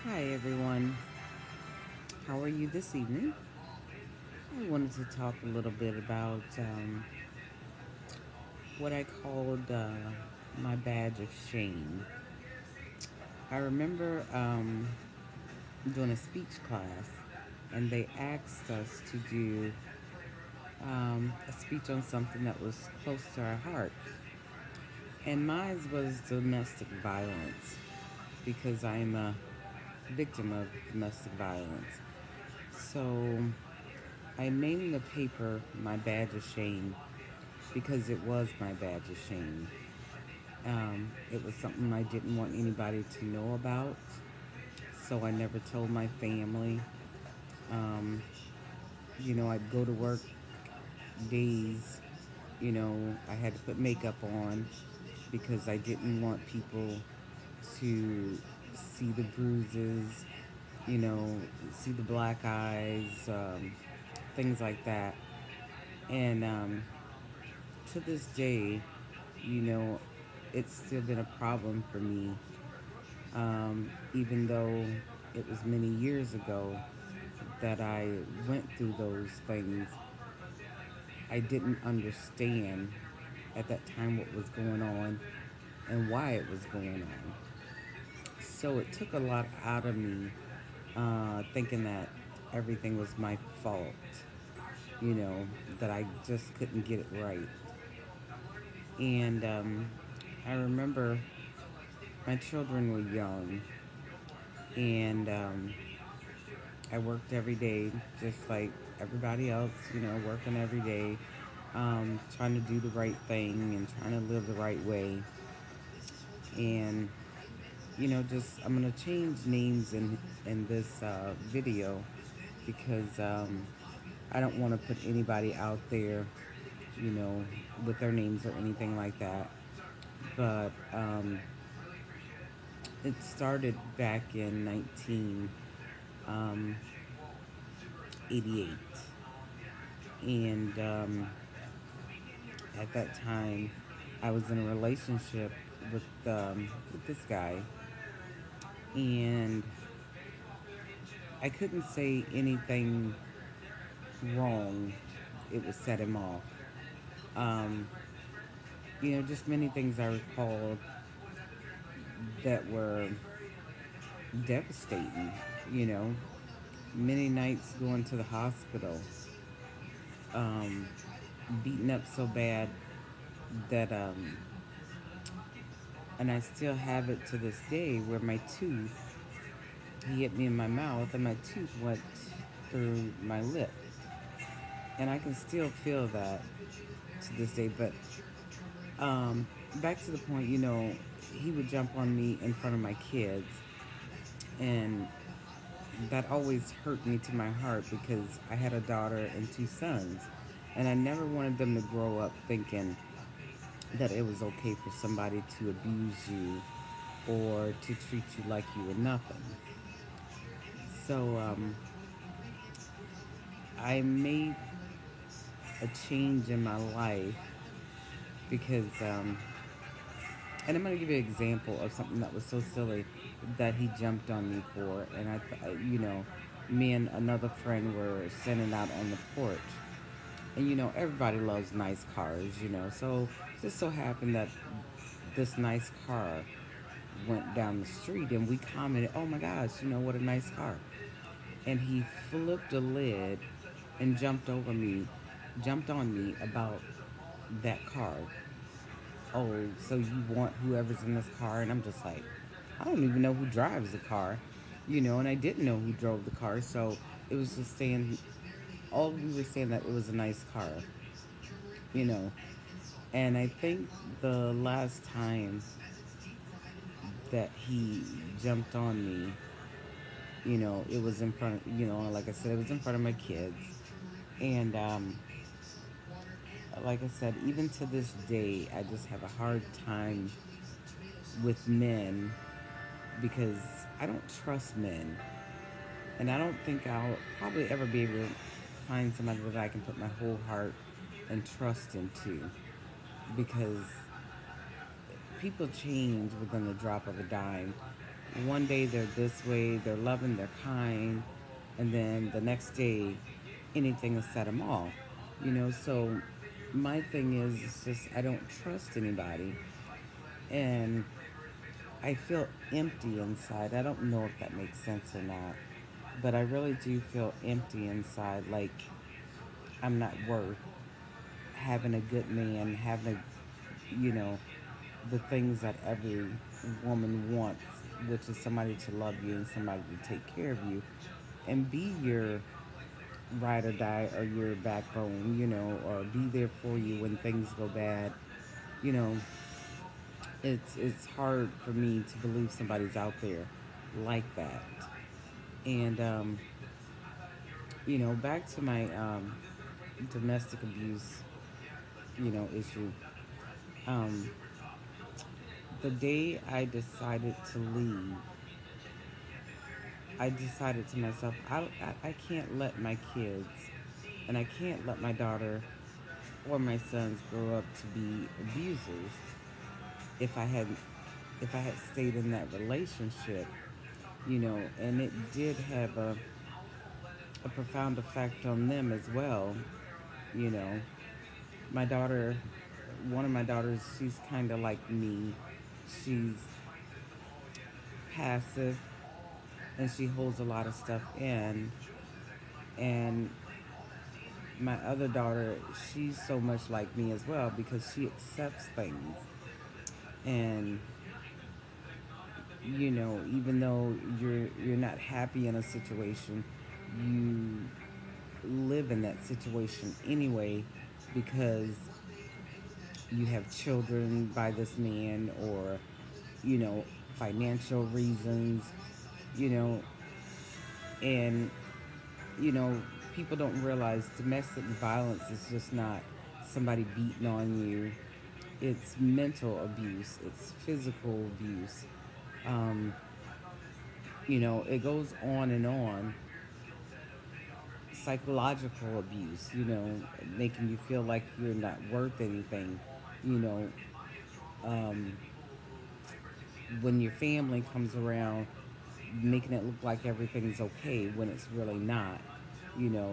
Hi everyone, how are you this evening? I wanted to talk a little bit about what I called my badge of shame. I remember doing a speech class and they asked us to do a speech on something that was close to our heart. And mine was domestic violence because I'm a victim of domestic violence. So I named the paper my badge of shame because it was my badge of shame. It was something I didn't want anybody to know about, so I never told my family. Um, I'd go to work days, I had to put makeup on because I didn't want people to see the bruises, you know, see the black eyes, things like that. And to this day, you know, it's still been a problem for me, even though it was many years ago that I went through those things. I didn't understand at that time what was going on and why it was going on. So it took a lot out of me, thinking that everything was my fault, you know, that I just couldn't get it right. And I remember my children were young, and I worked every day, just like everybody else, working every day, trying to do the right thing and trying to live the right way. And, just I'm going to change names in this video because I don't want to put anybody out there, you know, with their names or anything like that. But it started back in 1988. And at that time, I was in a relationship with this guy, and I couldn't say anything wrong. It would set him off. Um, just many things I recalled that were devastating. You know, many nights going to the hospital, um, beaten up so bad that, and I still have it to this day where my tooth, he hit me in my mouth and my tooth went through my lip. And I can still feel that to this day. But back to the point, he would jump on me in front of my kids. And that always hurt me to my heart because I had a daughter and two sons. And I never wanted them to grow up thinking that it was okay for somebody to abuse you or to treat you like you were nothing. So I made a change in my life because, and I'm going to give you an example of something that was so silly that he jumped on me for. And me and another friend were standing out on the porch. And, everybody loves nice cars, So it just so happened that this nice car went down the street and we commented, oh my gosh, what a nice car. And he flipped a lid and jumped on me about that car. Oh, so you want whoever's in this car? And I'm just like, I don't even know who drives the car, and I didn't know who drove the car. So it was just saying, all we were saying that it was a nice car, you know. And I think the last time that he jumped on me, it was in front of, like I said, it was in front of my kids. And like I said, even to this day, I just have a hard time with men because I don't trust men. And I don't think I'll probably ever be able to find somebody that I can put my whole heart and trust into because people change within the drop of a dime. One day they're this way, they're loving, they're kind, and then the next day anything to set them off. So my thing is it's just I don't trust anybody, and I feel empty inside. I don't know if that makes sense or not, but I really do feel empty inside, like I'm not worth having a good man, having you know, the things that every woman wants, which is somebody to love you and somebody to take care of you and be your ride or die or your backbone, or be there for you when things go bad. You know, it's hard for me to believe somebody's out there like that. And back to my domestic abuse, issue. Um, the day I decided to leave, I decided to myself, I can't let my kids and I can't let my daughter or my sons grow up to be abusers. If I had if I had stayed in that relationship, and it did have a profound effect on them as well. You know, my daughter, one of my daughters, she's kind of like me. She's passive and she holds a lot of stuff in. And my other daughter, she's so much like me as well because she accepts things. And even though you're not happy in a situation, you live in that situation anyway because you have children by this man or you know financial reasons, you know and you know people don't realize domestic violence is just not somebody beating on you. It's mental abuse, it's physical abuse. um, it goes on and on. Psychological abuse, making you feel like you're not worth anything. You know, um, when your family comes around, making it look like everything's okay when it's really not.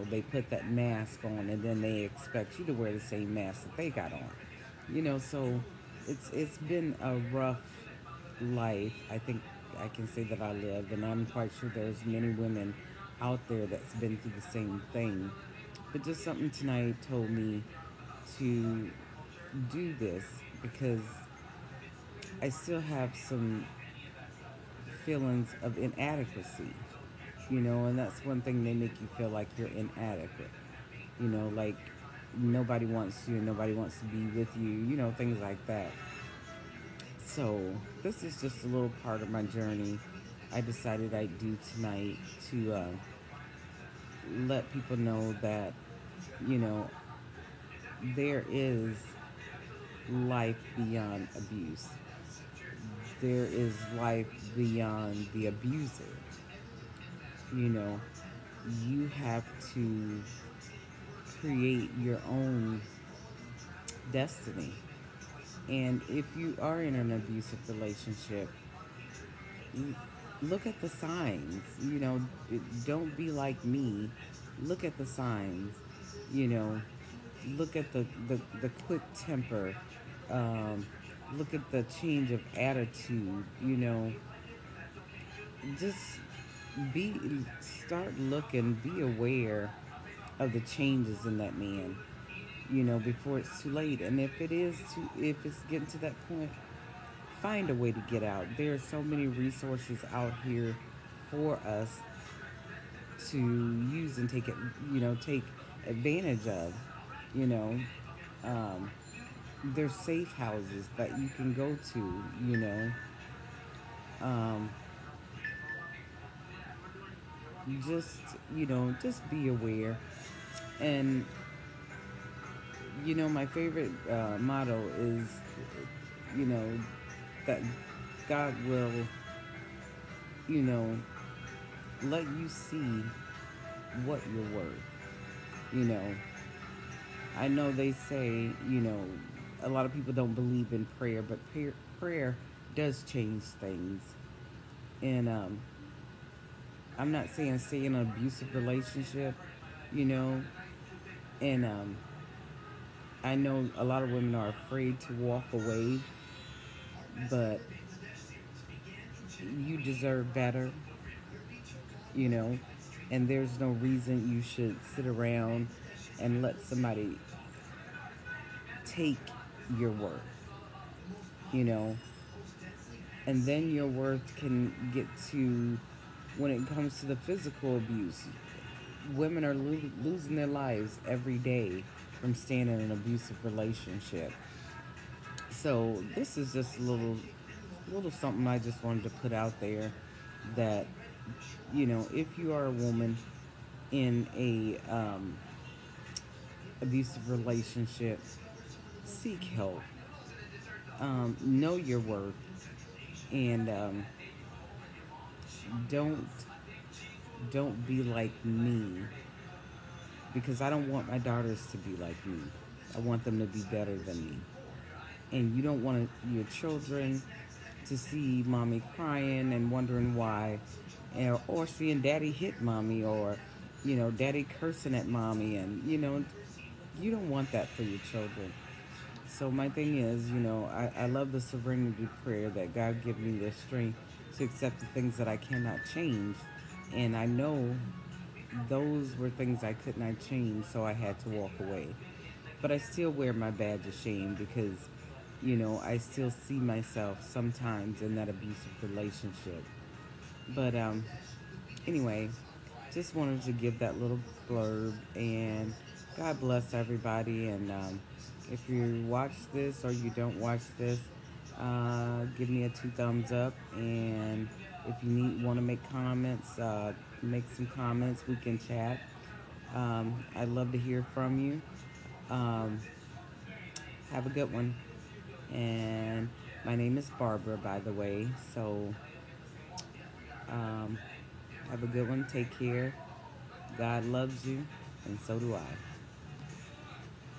They put that mask on and then they expect you to wear the same mask that they got on. So it's been a rough life. I think I can say that I live, and I'm quite sure there's many women out there that's been through the same thing. But just something tonight told me to do this because I still have some feelings of inadequacy, and that's one thing, they make you feel like you're inadequate, like nobody wants you, nobody wants to be with you, things like that. So, this is just a little part of my journey I decided I'd do tonight to let people know that, you know, there is life beyond abuse. There is life beyond the abuser. You know, you have to create your own destiny. And if you are in an abusive relationship, look at the signs. Don't be like me. Look at the signs. You know, look at the quick temper. Um, Look at the change of attitude. Just be start looking, be aware of the changes in that man, before it's too late. And if it's getting to that point, find a way to get out. There are so many resources out here for us to use and take advantage of. You know, um, there's safe houses that you can go to. Um, just just be aware. And my favorite motto is, you know, that God will, you know, let you see what you're worth. You know, I know they say, a lot of people don't believe in prayer, but prayer does change things. And I'm not saying stay in an abusive relationship, you know, and I know a lot of women are afraid to walk away, but you deserve better, you know, and there's no reason you should sit around and let somebody take your worth, you know, and then your worth can get to when it comes to the physical abuse. Women are losing their lives every day from staying in an abusive relationship. So this is just a little something I just wanted to put out there that if you are a woman in a abusive relationship, seek help. Know your worth, and don't don't be like me, because I don't want my daughters to be like me. I want them to be better than me. And you don't want your children to see mommy crying and wondering why, or seeing daddy hit mommy, or daddy cursing at mommy, and you don't want that for your children. So my thing is, I love the serenity prayer that God give me the strength to accept the things that I cannot change. And I know those were things I could not change, so I had to walk away. But I still wear my badge of shame because, I still see myself sometimes in that abusive relationship. But anyway, just wanted to give that little blurb, and God bless everybody. And if you watch this or you don't watch this, give me a 2 thumbs up. And if you want to make comments, make some comments. We can chat. I'd love to hear from you. Um, have a good one. And my name is Barbara, by the way. So um, have a good one. Take care. God loves you, and so do I.